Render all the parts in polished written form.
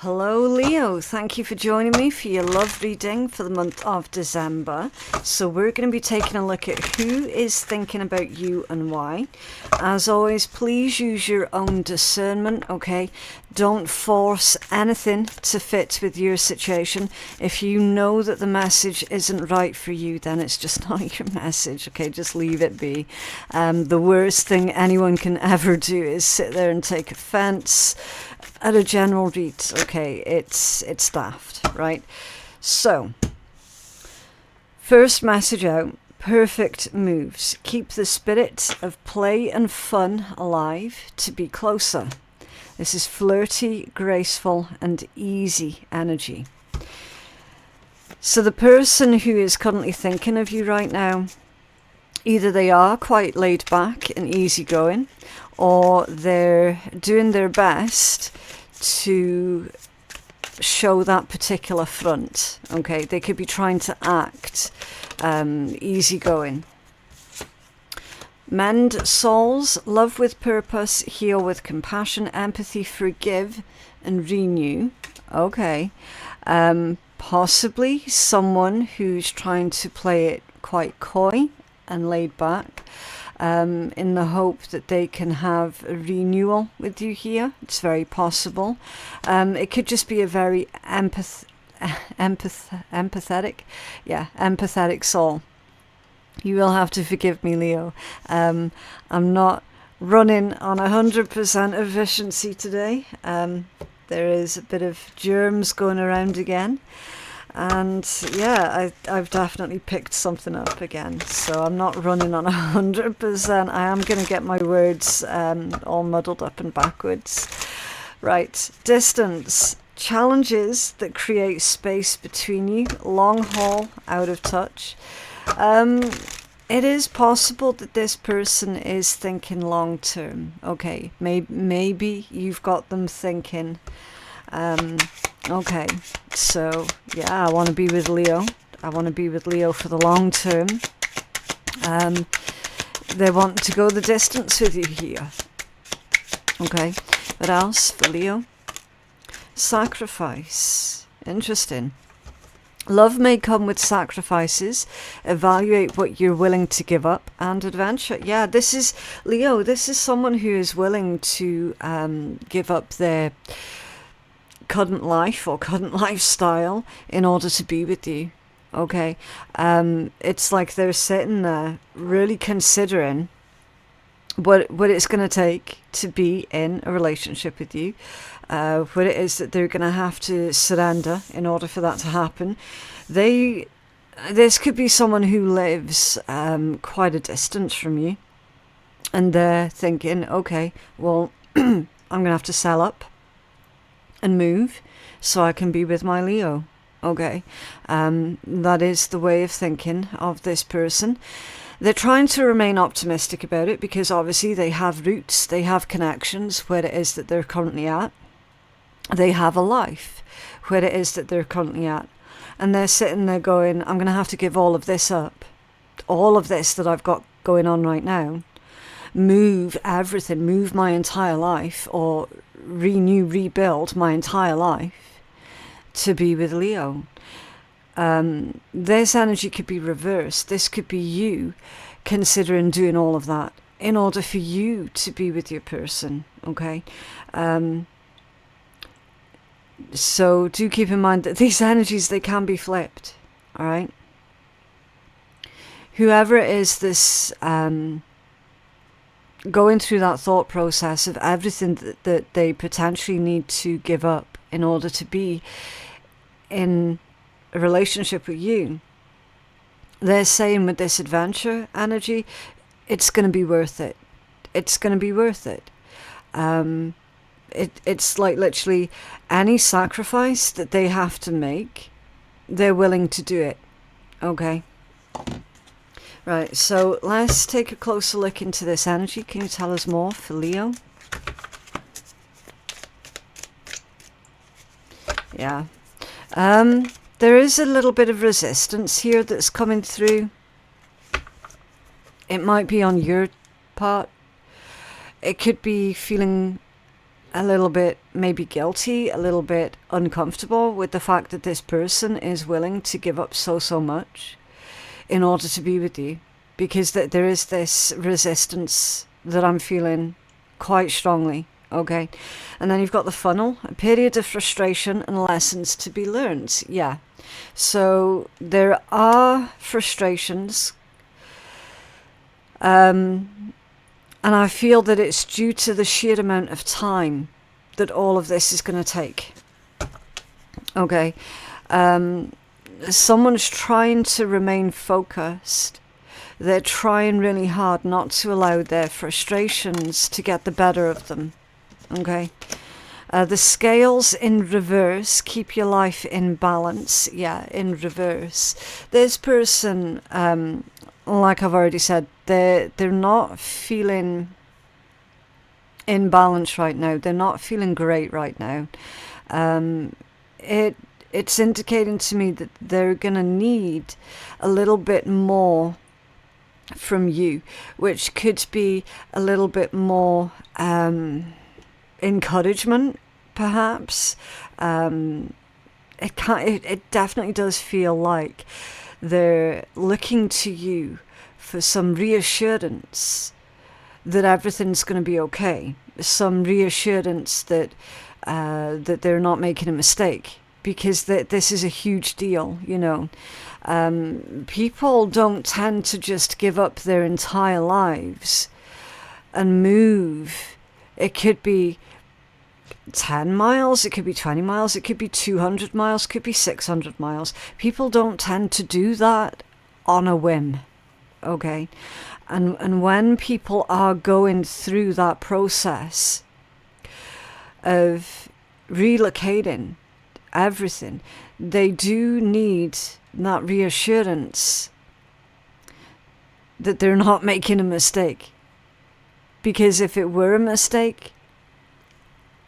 Hello Leo, thank you for joining me for your love reading for the month of December. So we're going to be taking a look at who is thinking about you and why. As always, please use your own discernment, okay? Don't force anything to fit with your situation. If you know that the message isn't right for you, then it's just not your message, okay? Just leave it be. The worst thing anyone can ever do is sit there and take offense at a general read. Okay, it's daft, right? So, first message out: perfect moves. Keep the spirit of play and fun alive to be closer. This is flirty, graceful, and easy energy. So the person who is currently thinking of you right now, either they are quite laid back and easygoing, or they're doing their best to show that particular front. Okay, they could be trying to act easygoing. Mend souls, love with purpose, heal with compassion, empathy, forgive, and renew. Okay, possibly someone who's trying to play it quite coy and laid back, in the hope that they can have a renewal with you here. It's very possible. It could just be a very empathetic soul. You will have to forgive me, Leo. I'm not running on 100% efficiency today. There is a bit of germs going around again. And yeah, I've definitely picked something up again. So I'm not running on 100%. I am going to get my words all muddled up and backwards. Right, distance. Challenges that create space between you. Long haul, out of touch. It is possible that this person is thinking long term. Okay, maybe you've got them thinking... okay, so yeah, I want to be with Leo. I want to be with Leo for the long term. They want to go the distance with you here. Okay, what else for Leo? Sacrifice. Interesting. Love may come with sacrifices. Evaluate what you're willing to give up, and adventure. Yeah, this is Leo. This is someone who is willing to give up their current life or current lifestyle in order to be with you. Okay, it's like they're sitting there really considering what it's going to take to be in a relationship with you, what it is that they're going to have to surrender in order for that to happen. This could be someone who lives quite a distance from you, and they're thinking, okay, well, I'm going to have to sell up and move so I can be with my Leo. Okay, that is the way of thinking of this person. They're trying to remain optimistic about it because obviously they have roots, they have connections where it is that they're currently at. They have a life where it is that they're currently at. And they're sitting there going, I'm going to have to give all of this up. All of this that I've got going on right now. Move everything, move my entire life, or rebuild my entire life to be with Leo. This energy could be reversed. This could be you considering doing all of that in order for you to be with your person. Okay, so do keep in mind that these energies, they can be flipped. All right, whoever it is this going through that thought process of everything that they potentially need to give up in order to be in a relationship with you, they're saying with this adventure energy, it's going to be worth it. It's going to be worth it. It's like literally any sacrifice that they have to make, they're willing to do it. Okay. Right, so let's take a closer look into this energy. Can you tell us more for Leo? Yeah. There is a little bit of resistance here that's coming through. It might be on your part. It could be feeling a little bit maybe guilty, a little bit uncomfortable with the fact that this person is willing to give up so much in order to be with you, because there is this resistance that I'm feeling quite strongly. Okay, and then you've got the funnel, a period of frustration and lessons to be learned. Yeah, so there are frustrations, and I feel that it's due to the sheer amount of time that all of this is going to take. Okay, someone's trying to remain focused. They're trying really hard not to allow their frustrations to get the better of them. Okay. The scales in reverse keep your life in balance. Yeah, in reverse. This person, like I've already said, they're not feeling in balance right now. They're not feeling great right now. It's indicating to me that they're going to need a little bit more from you, which could be a little bit more encouragement, perhaps. It definitely does feel like they're looking to you for some reassurance that everything's going to be okay, some reassurance that that they're not making a mistake, because this is a huge deal, you know. People don't tend to just give up their entire lives and move. It could be 10 miles, it could be 20 miles, it could be 200 miles, it could be 600 miles. People don't tend to do that on a whim, okay? And when people are going through that process of relocating everything, they do need that reassurance that they're not making a mistake. Because if it were a mistake,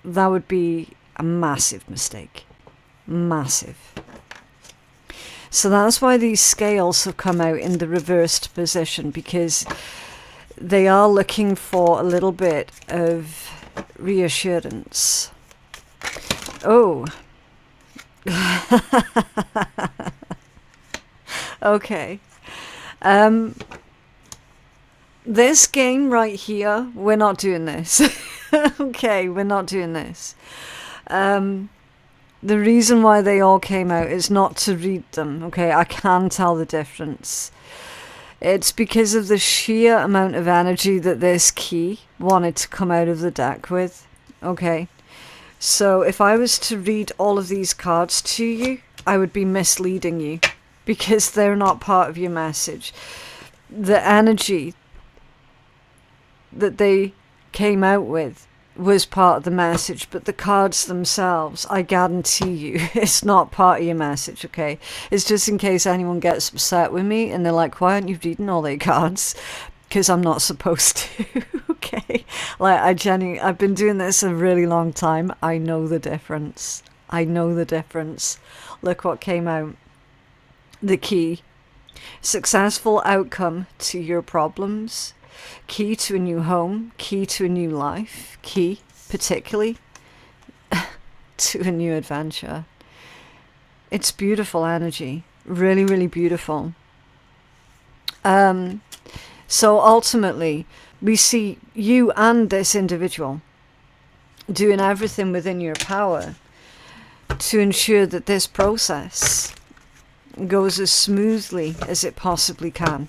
that would be a massive mistake. Massive. So that's why these scales have come out in the reversed position, because they are looking for a little bit of reassurance. Oh. Okay. This game right here, we're not doing this. Okay, we're not doing this. The reason why they all came out is not to read them, okay? I can tell the difference. It's because of the sheer amount of energy that this key wanted to come out of the deck with, okay? So if I was to read all of these cards to you, I would be misleading you, because they're not part of your message. The energy that they came out with was part of the message, but the cards themselves, I guarantee you, it's not part of your message, okay? It's just in case anyone gets upset with me and they're like, why aren't you reading all their cards? Because I'm not supposed to, okay? Like, I've been doing this a really long time. I know the difference. I know the difference. Look what came out. The key. Successful outcome to your problems. Key to a new home, key to a new life, key, particularly, to a new adventure. It's beautiful energy, really, really beautiful. So ultimately, we see you and this individual doing everything within your power to ensure that this process goes as smoothly as it possibly can.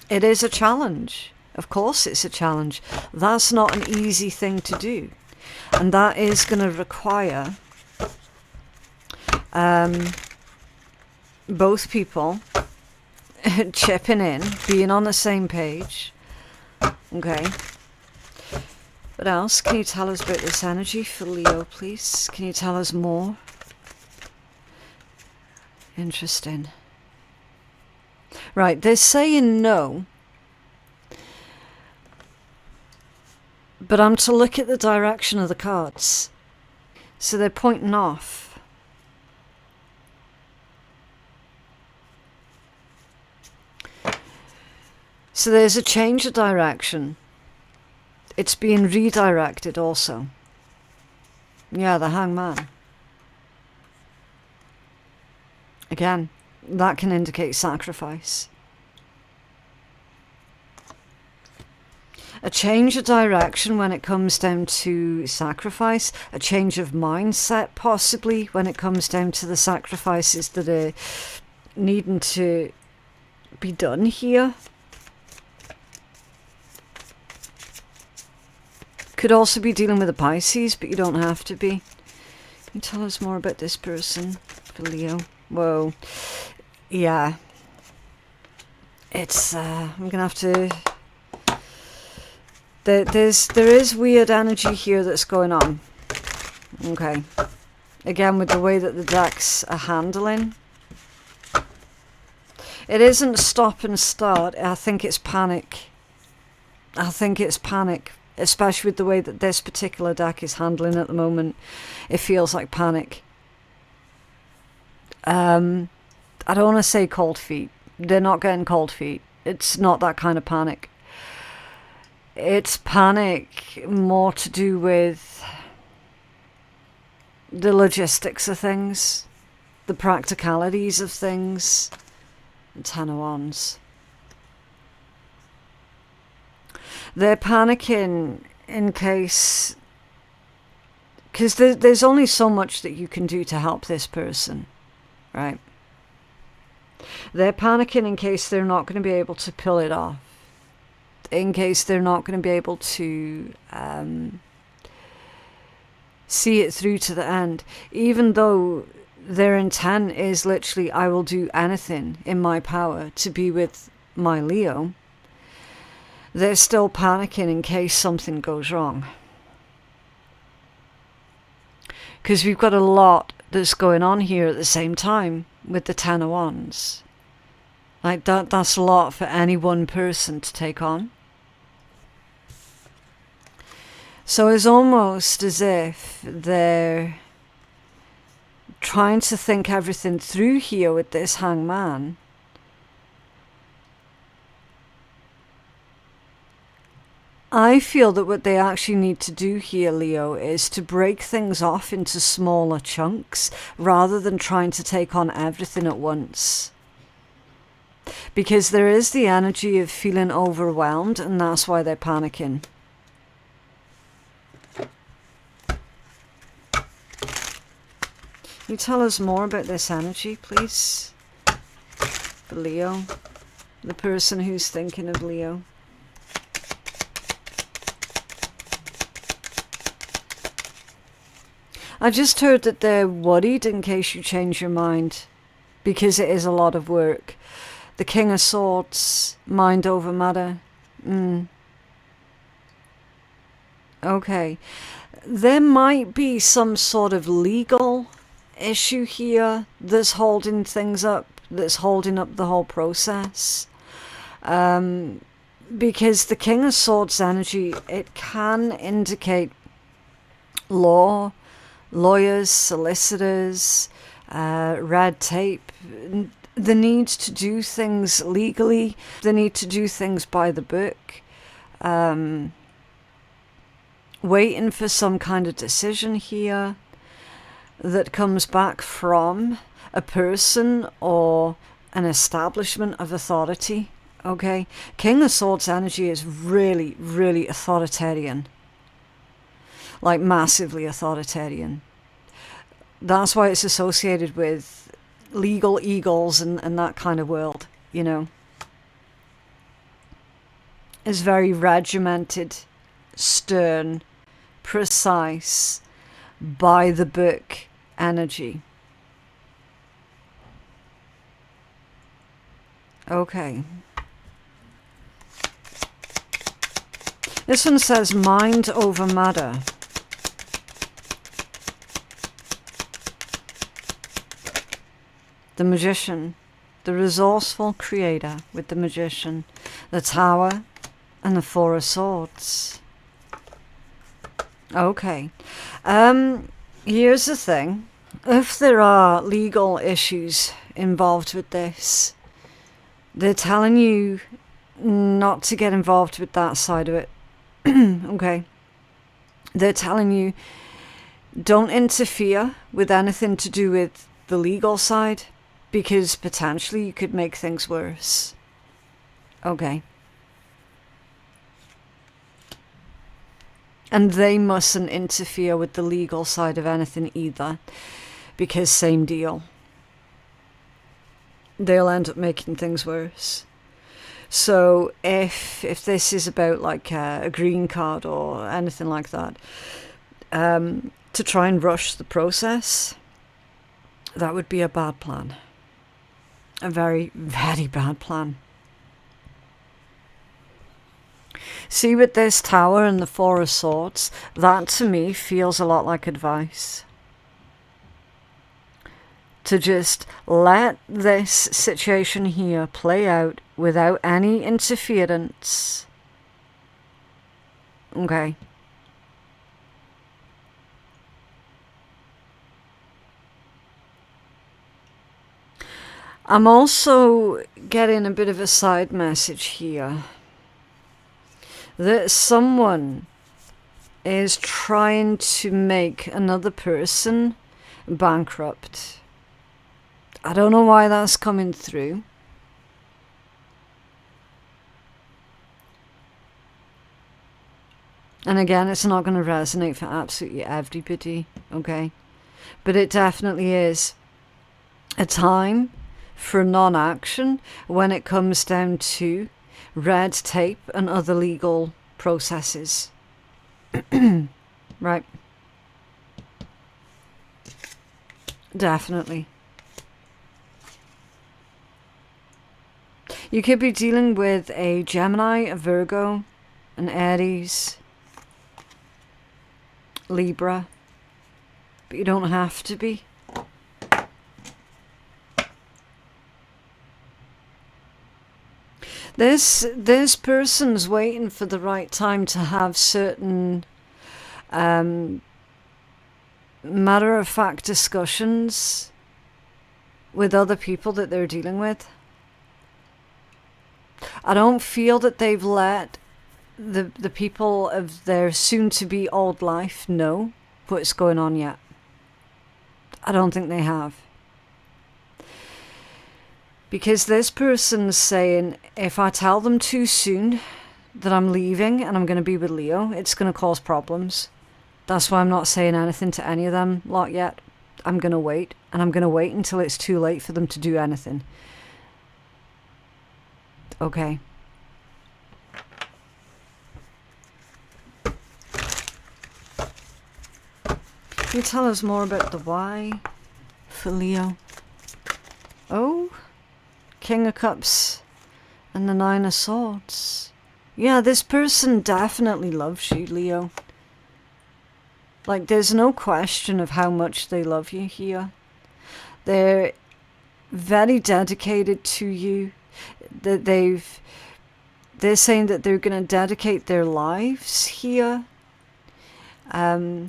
It is a challenge. Of course it's a challenge. That's not an easy thing to do. And that is going to require both people chipping in, being on the same page. Okay. What else? Can you tell us about this energy for Leo, please? Can you tell us more? Interesting. Right, they're saying no, but I'm to look at the direction of the cards. So they're pointing off. So there's a change of direction. It's being redirected also. Yeah, the Hangman. Again, that can indicate sacrifice. A change of direction when it comes down to sacrifice. A change of mindset, possibly, when it comes down to the sacrifices that are needing to be done here. Could also be dealing with a Pisces, but you don't have to be. Can you tell us more about this person for Leo? Whoa. Yeah. It's, I'm going to have to... There is weird energy here that's going on. Okay. Again, with the way that the decks are handling. It isn't stop and start. I think it's panic. I think it's panic. Especially with the way that this particular deck is handling at the moment. It feels like panic. I don't want to say cold feet. They're not getting cold feet. It's not that kind of panic. It's panic more to do with the logistics of things, the practicalities of things. And Ten of Wands. They're panicking in case... Because there's only so much that you can do to help this person, right? They're panicking in case they're not going to be able to pull it off. In case they're not going to be able to see it through to the end. Even though their intent is literally, I will do anything in my power to be with my Leo, they're still panicking in case something goes wrong. Because we've got a lot that's going on here at the same time with the Ten of Wands. Like that's a lot for any one person to take on. So it's almost as if they're trying to think everything through here with this Hangman. I feel that what they actually need to do here, Leo, is to break things off into smaller chunks rather than trying to take on everything at once. Because there is the energy of feeling overwhelmed, and that's why they're panicking. Can you tell us more about this energy, please? For Leo, the person who's thinking of Leo. I just heard that they're worried in case you change your mind, because it is a lot of work. The King of Swords, mind over matter. Okay. There might be some sort of legal issue here that's holding things up, that's holding up the whole process. Because the King of Swords energy, it can indicate law, lawyers, solicitors, red tape, the need to do things legally, the need to do things by the book, waiting for some kind of decision here that comes back from a person or an establishment of authority. Okay, King of Swords energy is really, really authoritarian. Like massively authoritarian. That's why it's associated with legal eagles and that kind of world, you know. It's very regimented, stern, precise, by the book energy. Okay. This one says mind over matter. The Magician, the resourceful creator with the Magician, the Tower, and the Four of Swords. Okay. Here's the thing. If there are legal issues involved with this, they're telling you not to get involved with that side of it. Okay. They're telling you Don't interfere with anything to do with the legal side, because potentially you could make things worse. Okay. And they mustn't interfere with the legal side of anything either, because same deal. They'll end up making things worse. So if this is about like a green card or anything like that, to try and rush the process, that would be a bad plan. A very, very bad plan. See, with this Tower and the Four of Swords, that to me feels a lot like advice. To just let this situation here play out without any interference. Okay. I'm also getting a bit of a side message here. That someone is trying to make another person bankrupt. I don't know why that's coming through. And again, it's not going to resonate for absolutely everybody, okay? But it definitely is a time for non-action when it comes down to red tape and other legal processes. Right. Definitely. You could be dealing with a Gemini, a Virgo, an Aries, Libra, but you don't have to be. This person's waiting for the right time to have certain matter-of-fact discussions with other people that they're dealing with. I don't feel that they've let the people of their soon-to-be old life know what's going on yet. I don't think they have. Because this person's saying, if I tell them too soon that I'm leaving and I'm going to be with Leo, it's going to cause problems. That's why I'm not saying anything to any of them lot yet. I'm going to wait, and I'm going to wait until it's too late for them to do anything. Okay. Can you tell us more about the why for Leo? Oh, King of Cups and the Nine of Swords. Yeah, this person definitely loves you, Leo. Like, there's no question of how much they love you here. They're very dedicated to you. That they're saying that they're going to dedicate their lives here to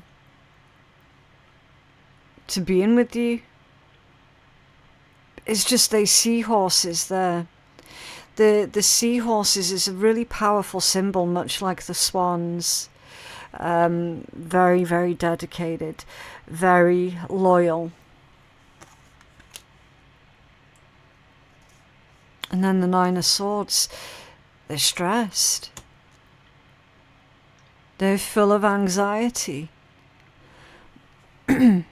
being with you. It's just they seahorses there. The seahorses is a really powerful symbol, much like the swans. Very, very dedicated, very loyal. And then the Nine of Swords, they're stressed. They're full of anxiety. Their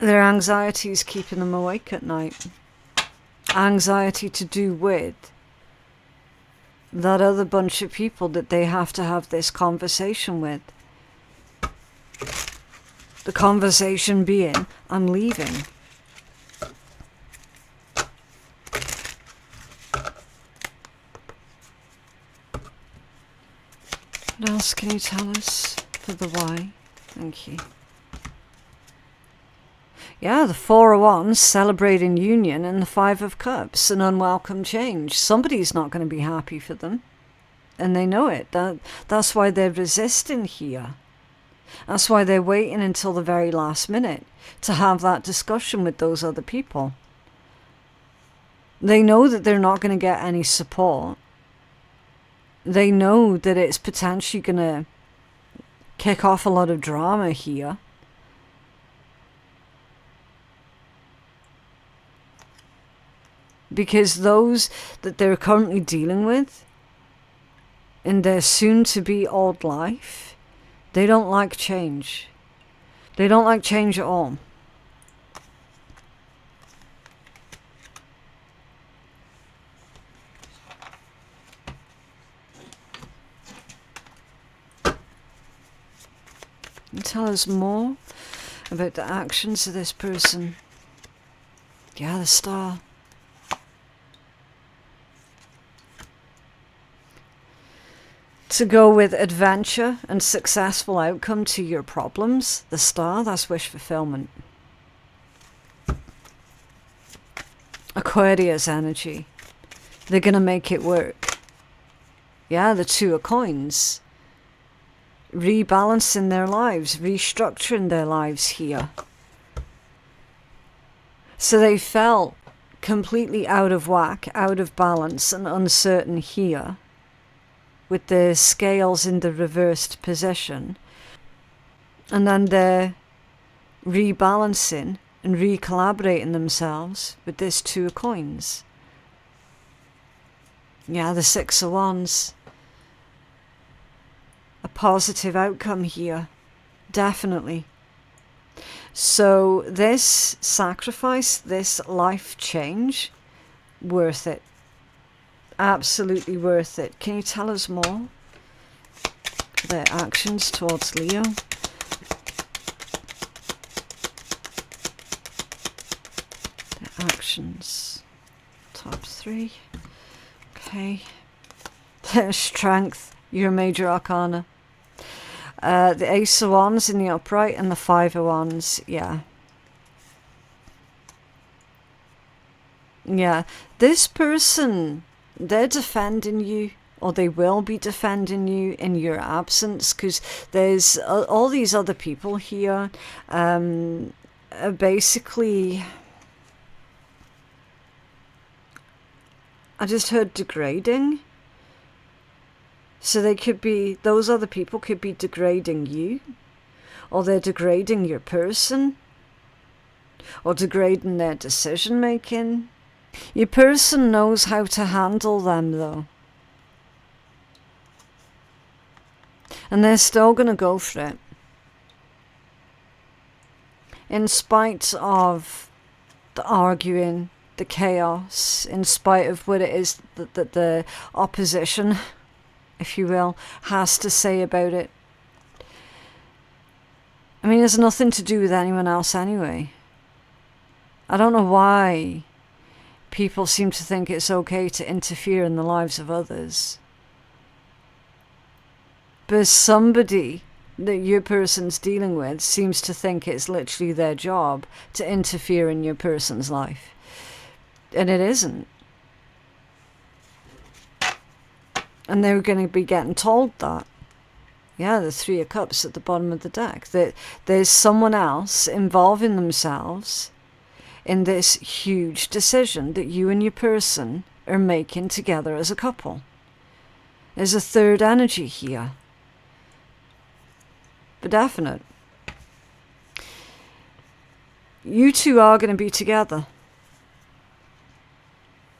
anxiety is keeping them awake at night. Anxiety to do with that other bunch of people that they have to have this conversation with. The conversation being, I'm leaving. What else can you tell us for the why? Thank you. Yeah, the Four of Wands, celebrating union, and the Five of Cups, an unwelcome change. Somebody's not going to be happy for them. And they know it. That's why they're resisting here. That's why they're waiting until the very last minute to have that discussion with those other people. They know that they're not going to get any support. They know that it's potentially going to kick off a lot of drama here. Because those that they're currently dealing with in their soon-to-be old life, they don't like change. They don't like change at all. Tell us more about the actions of this person. Yeah, the Star. To go with adventure and successful outcome to your problems. The Star, that's wish fulfillment. Aquarius energy. They're going to make it work. Yeah, the Two of Coins. Rebalancing their lives, restructuring their lives here. So they felt completely out of whack, out of balance and uncertain here, with the scales in the reversed position. And then they're rebalancing and recollaborating themselves with this Two of Coins. Yeah, the Six of Wands. A positive outcome here, definitely. So this sacrifice, this life change, worth it. Absolutely worth it. Can you tell us more? Their actions towards Leo. Their actions. Top 3. Okay. Their strength, your major arcana. The Ace of Wands in the upright and the Five of Wands, yeah. Yeah, this person, they're defending you, or they will be defending you in your absence, because there's all these other people here, basically, I just heard degrading. So they could be, those other people could be degrading you, or they're degrading your person, or degrading their decision making. Your person knows how to handle them though. And they're still going to go for it. In spite of the arguing, the chaos, in spite of what it is that the opposition, if you will, has to say about it. I mean, it's nothing to do with anyone else anyway. I don't know why people seem to think it's okay to interfere in the lives of others. But somebody that your person's dealing with seems to think it's literally their job to interfere in your person's life. And it isn't. And they're going to be getting told that. Yeah, the Three of Cups at the bottom of the deck. That there's someone else involving themselves in this huge decision that you and your person are making together as a couple. There's a third energy here. But definite. You two are going to be together.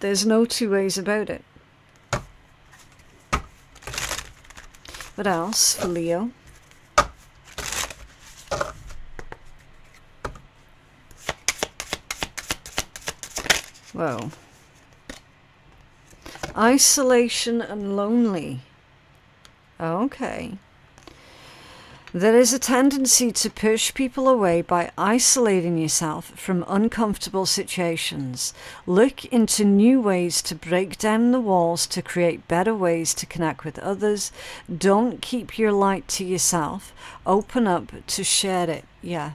There's no two ways about it. What else for Leo? Whoa. Isolation and lonely. Okay. There is a tendency to push people away by isolating yourself from uncomfortable situations. Look into new ways to break down the walls to create better ways to connect with others. Don't keep your light to yourself. Open up to share it. Yeah.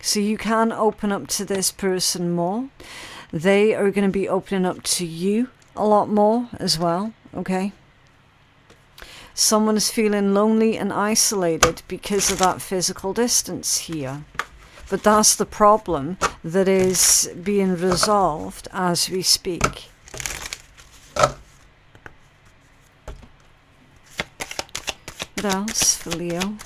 So you can open up to this person more. They are going to be opening up to you a lot more as well. Okay. Someone is feeling lonely and isolated because of that physical distance here. But that's the problem that is being resolved as we speak. What What else for Leo?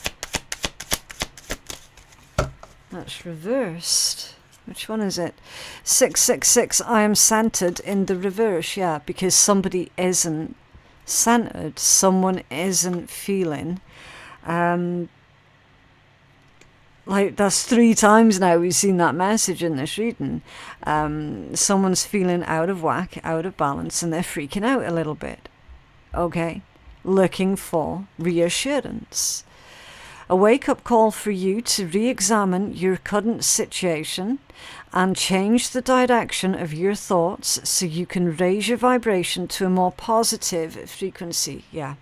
That's reversed. Which one is it? 666. I am centered in the reverse. Yeah, because somebody isn't centered. Someone isn't feeling. Like, that's 3 times now we've seen that message in this reading. Someone's feeling out of whack, out of balance, and they're freaking out a little bit. Okay? Looking for reassurance. A wake-up call for you to re-examine your current situation and change the direction of your thoughts so you can raise your vibration to a more positive frequency. Yeah.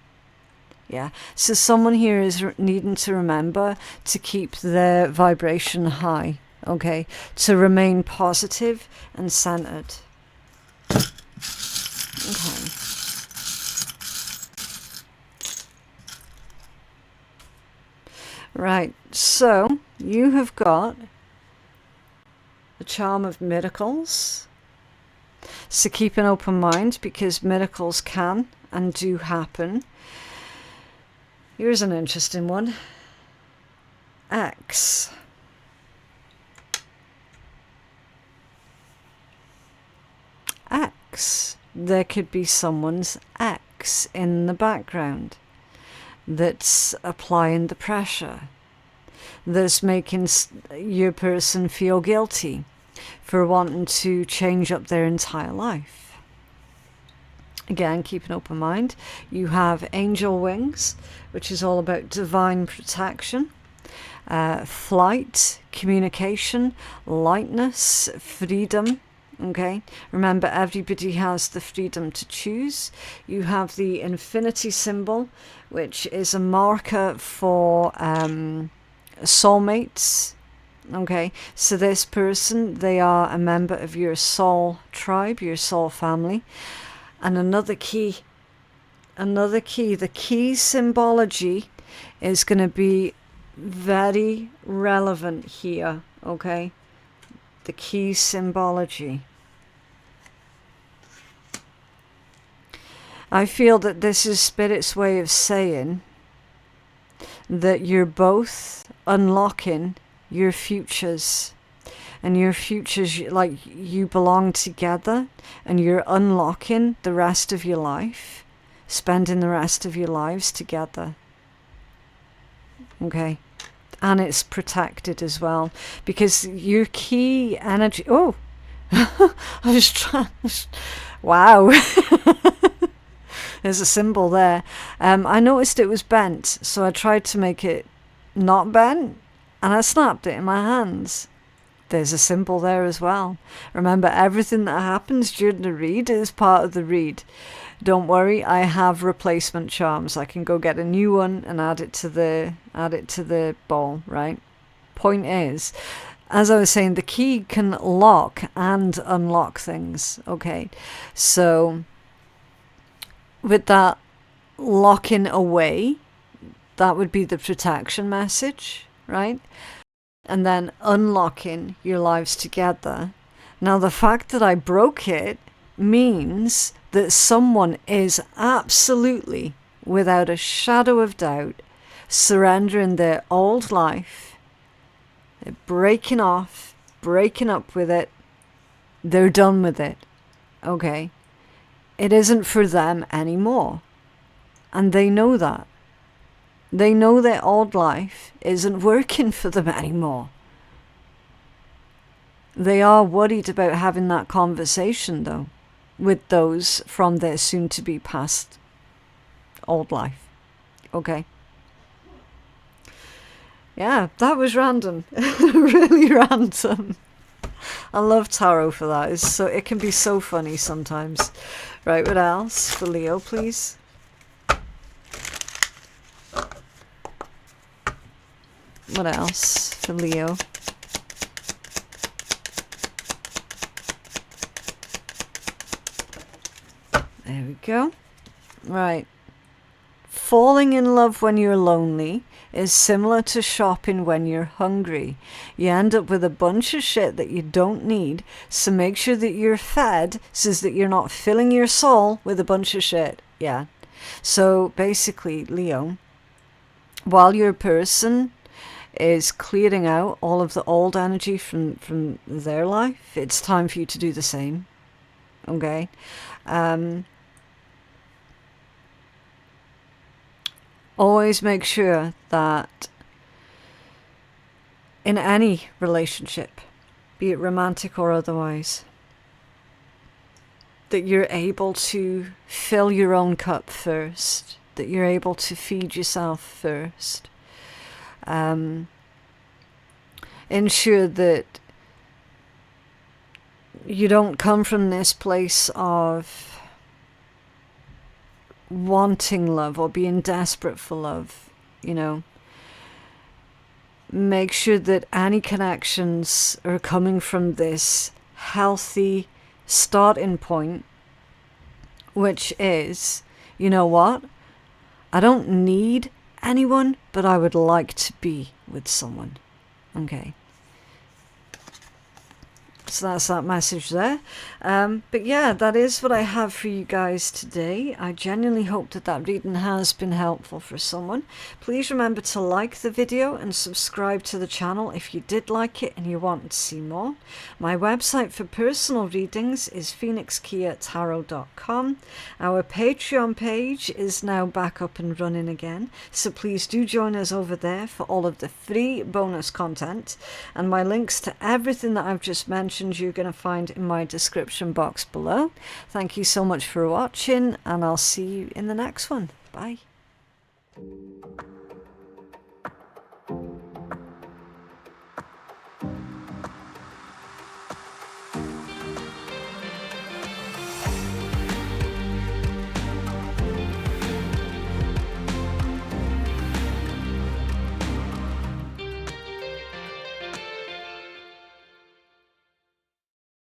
So someone here is needing to remember to keep their vibration high, okay? To remain positive and centered. Okay. Right, so you have got the charm of miracles. So keep an open mind, because miracles can and do happen. Here's an interesting one. X. X. There could be someone's X in the background that's applying the pressure, that's making your person feel guilty for wanting to change up their entire life. Again, keep an open mind. You have angel wings, which is all about divine protection, flight, communication, lightness, freedom. Okay, remember, everybody has the freedom to choose. You have the infinity symbol, which is a marker for soulmates. Okay, so this person, they are a member of your soul tribe, your soul family. And another key, the key symbology is going to be very relevant here. Okay, the key symbology. I feel that this is Spirit's way of saying that you're both unlocking your futures. And your futures, like, you belong together, and you're unlocking the rest of your life, spending the rest of your lives together. Okay. And it's protected as well, because your key energy... Oh! I was trying... Wow! There's a symbol there. I noticed it was bent, so I tried to make it not bent, and I snapped it in my hands. There's a symbol there as well. Remember, everything that happens during the read is part of the read. Don't worry, I have replacement charms. I can go get a new one and add it to the bowl, right? Point is, as I was saying, the key can lock and unlock things, okay? So with that locking away, that would be the protection message, right? And then unlocking your lives together. Now, the fact that I broke it means that someone is absolutely, without a shadow of doubt, surrendering their old life. They're breaking off, breaking up with it. They're done with it. Okay? It isn't for them anymore. And they know that. They know their old life isn't working for them anymore. They are worried about having that conversation, though, with those from their soon-to-be past old life. Okay? Yeah, that was random. Really random. I love tarot for that. It can be so funny sometimes. Right, what else for Leo, please? What else for Leo? There we go. Right. Falling in love when you're lonely is similar to shopping when you're hungry. You end up with a bunch of shit that you don't need, so make sure that you're fed so that you're not filling your soul with a bunch of shit. Yeah. So basically, Leo, while your person is clearing out all of the old energy from their life, it's time for you to do the same. Okay? Always make sure that in any relationship, be it romantic or otherwise, that you're able to fill your own cup first, that you're able to feed yourself first. Ensure that you don't come from this place of wanting love or being desperate for love, you know. Make sure that any connections are coming from this healthy starting point, which is, you know what? I don't need anyone, but I would like to be with someone. Okay. So that's that message there. But yeah, that is what I have for you guys today. I genuinely hope that that reading has been helpful for someone. Please remember to like the video and subscribe to the channel if you did like it and you want to see more. My website for personal readings is phoenixkeiatarot.com. Our Patreon page is now back up and running again, so please do join us over there for all of the free bonus content, and my links to everything that I've just mentioned you're going to find in my description box below. Thank you so much for watching, and I'll see you in the next one. Bye.